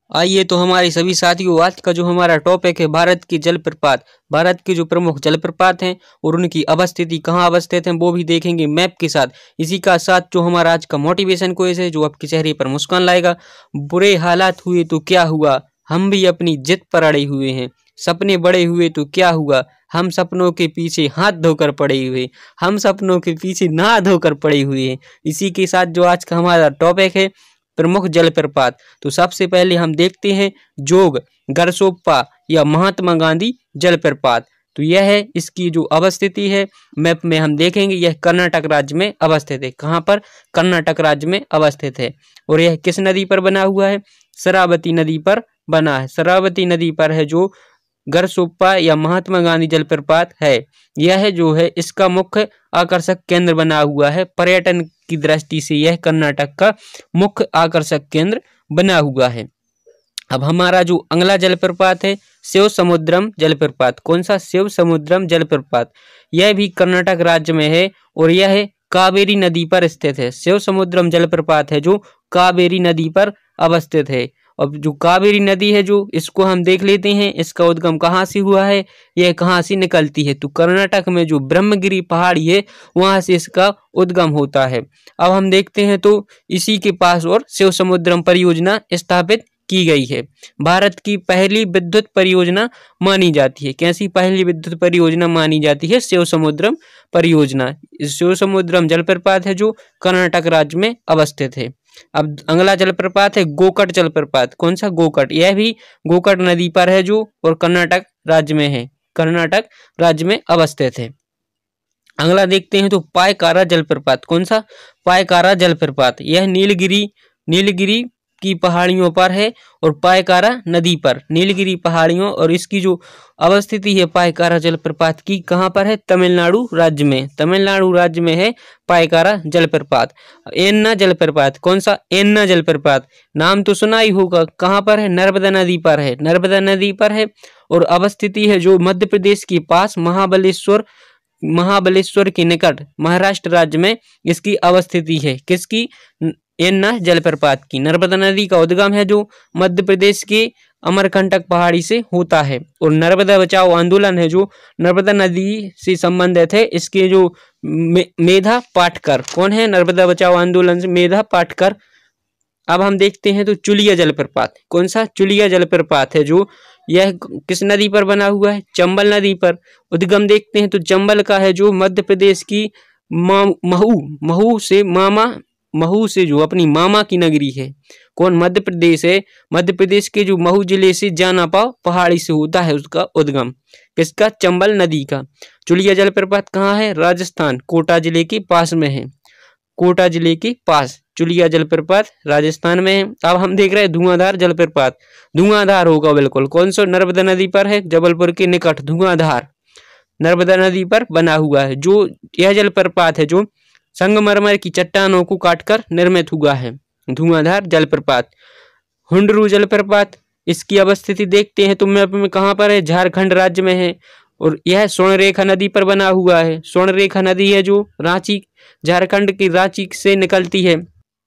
आइए तो हमारे सभी साथियों, आज का जो हमारा टॉपिक है भारत की जलप्रपात। भारत के जो प्रमुख जलप्रपात हैं और उनकी अवस्थिति कहाँ अवस्थित हैं वो भी देखेंगे मैप के साथ। इसी का साथ जो हमारा आज का मोटिवेशन क्विज है जो आपके चेहरे पर मुस्कान लाएगा। बुरे हालात हुए तो क्या हुआ, हम भी अपनी जिद पर अड़े हुए हैं। सपने बड़े हुए तो क्या हुआ, हम सपनों के पीछे हाथ धोकर पड़े हुए, हम सपनों के पीछे नहा धोकर पड़े हुए हैं। इसी के साथ जो आज का हमारा टॉपिक है प्रमुख जलप्रपात, तो सबसे पहले हम देखते हैं जोग गरसोप्पा या महात्मा गांधी जलप्रपात। तो यह है इसकी जो अवस्थिति है मैप में हम देखेंगे। यह कर्नाटक राज्य में अवस्थित है। कहाँ पर? कर्नाटक राज्य में अवस्थित है। और यह किस नदी पर बना हुआ है? शरावती नदी पर बना है। शरावती नदी पर है जो गरसोप्पा या महात्मा गांधी जलप्रपात है। यह जो है इसका मुख्य आकर्षक केंद्र बना हुआ है। पर्यटन की दृष्टि से यह कर्नाटक का मुख्य आकर्षक केंद्र बना हुआ है। अब हमारा जो अगला जलप्रपात है शिव समुद्रम जलप्रपात। कौन सा? शिव समुद्रम जलप्रपात। यह भी कर्नाटक राज्य में है और यह कावेरी नदी पर स्थित है। शिव समुद्रम जलप्रपात है जो कावेरी नदी पर अवस्थित है। अब जो कावेरी नदी है जो इसको हम देख लेते हैं, इसका उद्गम कहाँ से हुआ है, यह कहाँ से निकलती है। तो कर्नाटक में जो ब्रह्मगिरी पहाड़ी है वहां से इसका उद्गम होता है। अब हम देखते हैं तो इसी के पास और शिव समुद्रम परियोजना स्थापित की गई है। भारत की पहली विद्युत परियोजना मानी जाती है। कैसी पहली विद्युत परियोजना मानी जाती है? शिव समुद्रम परियोजना। शिव समुद्रम जलप्रपात है जो कर्नाटक राज्य में अवस्थित है। अब अगला जलप्रपात है गोकट जलप्रपात। कौन सा? गोकट। यह भी गोकट नदी पर है जो और कर्नाटक राज्य में है। कर्नाटक राज्य में अवस्थित है। अगला देखते हैं तो पायकारा जलप्रपात। कौन सा? पायकारा जलप्रपात। यह नीलगिरी की पहाड़ियों पर है और पायकारा नदी पर। नीलगिरी पहाड़ियों और इसकी जो अवस्थिति है पायकारा जलप्रपात की कहाँ पर है? तमिलनाडु राज्य में। तमिलनाडु राज्य में है पायकारा जलप्रपात। एन्ना जलप्रपात। कौन सा? एन्ना जलप्रपात। नाम तो सुना ही होगा। कहाँ पर है? नर्मदा नदी पर है। नर्मदा नदी पर है और अवस्थिति है जो मध्य प्रदेश के पास महाबलेश्वर के निकट महाराष्ट्र राज्य में इसकी अवस्थिति है। किसकी? एन्ना जलप्रपात की। नर्मदा नदी का उद्गम है जो मध्य प्रदेश के अमरकंटक पहाड़ी से होता है। और नर्मदा बचाओ आंदोलन है जो नर्मदा नदी से संबंधित है। इसके जो मेधा पाटकर। कौन है? नर्मदा बचाओ आंदोलन से मेधा पाटकर। अब हम देखते हैं तो चुलिया जलप्रपात। कौन सा? चुलिया जलप्रपात है जो यह किस नदी पर बना हुआ है? चंबल नदी पर। उद्गम देखते हैं तो चंबल का है जो मध्य प्रदेश की महू से जो अपनी मामा की नगरी है। कौन? मध्य प्रदेश है। मध्य प्रदेश के जो महू जिले से जाना पाओ पहाड़ी से होता है उसका उद्गम। किसका? चंबल नदी का। चुलिया जलप्रपात कहाँ है? राजस्थान, कोटा जिले के पास में है। कोटा जिले के पास चुलिया जलप्रपात राजस्थान में है। अब हम देख रहे हैं धुआंधार जलप्रपात। धुआंधार होगा बिल्कुल। कौन सा? नर्मदा नदी पर है, जबलपुर के निकट धुआंधार नर्मदा नदी पर बना हुआ है। जो यह जलप्रपात है जो संगमरमर की चट्टानों को काटकर निर्मित हुआ है। धुआंधार जलप्रपात। हुंडरू जलप्रपात। इसकी अवस्थिति देखते हैं तो मैप में कहाँ पर है? झारखंड राज्य में है और यह स्वर्णरेखा नदी पर बना हुआ है। स्वर्णरेखा नदी है जो रांची, झारखंड की रांची से निकलती है।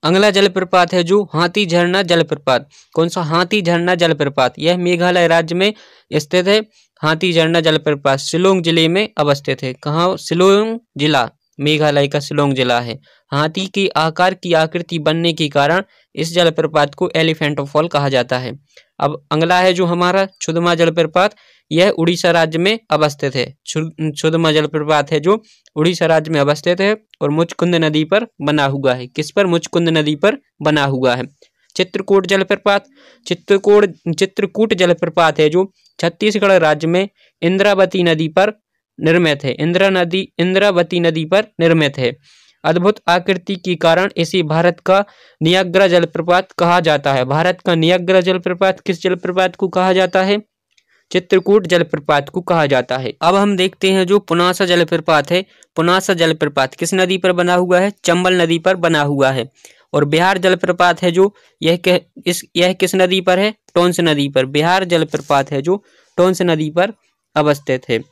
अगला जलप्रपात है जो हाथी झरना जलप्रपात। कौन सा? हाथी झरना जलप्रपात। यह मेघालय राज्य में स्थित है। हाथी झरना जलप्रपात शिलोंग जिले में अवस्थित है। कहाँ? शिलोंग जिला, मेघालय का शिलोंग जिला है। हाथी के आकार की आकृति बनने के कारण इस जलप्रपात को एलिफेंट फॉल कहा जाता है। अब अगला है जो हमारा क्षुद्रमा जलप्रपात। यह उड़ीसा राज्य में अवस्थित है। क्षुद्रमा जलप्रपात है जो उड़ीसा राज्य में अवस्थित है और मुचकुंद नदी पर बना हुआ है। किस पर? मुचकुंद नदी पर बना हुआ है। चित्रकूट जलप्रपात। चित्रकूट जलप्रपात है जो छत्तीसगढ़ राज्य में इंद्रावती नदी पर निर्मित है। इंद्रावती नदी पर निर्मित है। अद्भुत आकृति के कारण इसे भारत का नियाग्रा जलप्रपात कहा जाता है। भारत का नियाग्रा जलप्रपात किस जलप्रपात को कहा जाता है? चित्रकूट जलप्रपात को कहा जाता है। अब हम देखते हैं जो पुनासा जलप्रपात है। पुनासा जलप्रपात किस नदी पर बना हुआ है? चंबल नदी पर बना हुआ है। और बिहार जलप्रपात है जो यह किस नदी पर है? टोंस नदी पर। बिहार जलप्रपात है जो टोंस नदी पर अवस्थित है।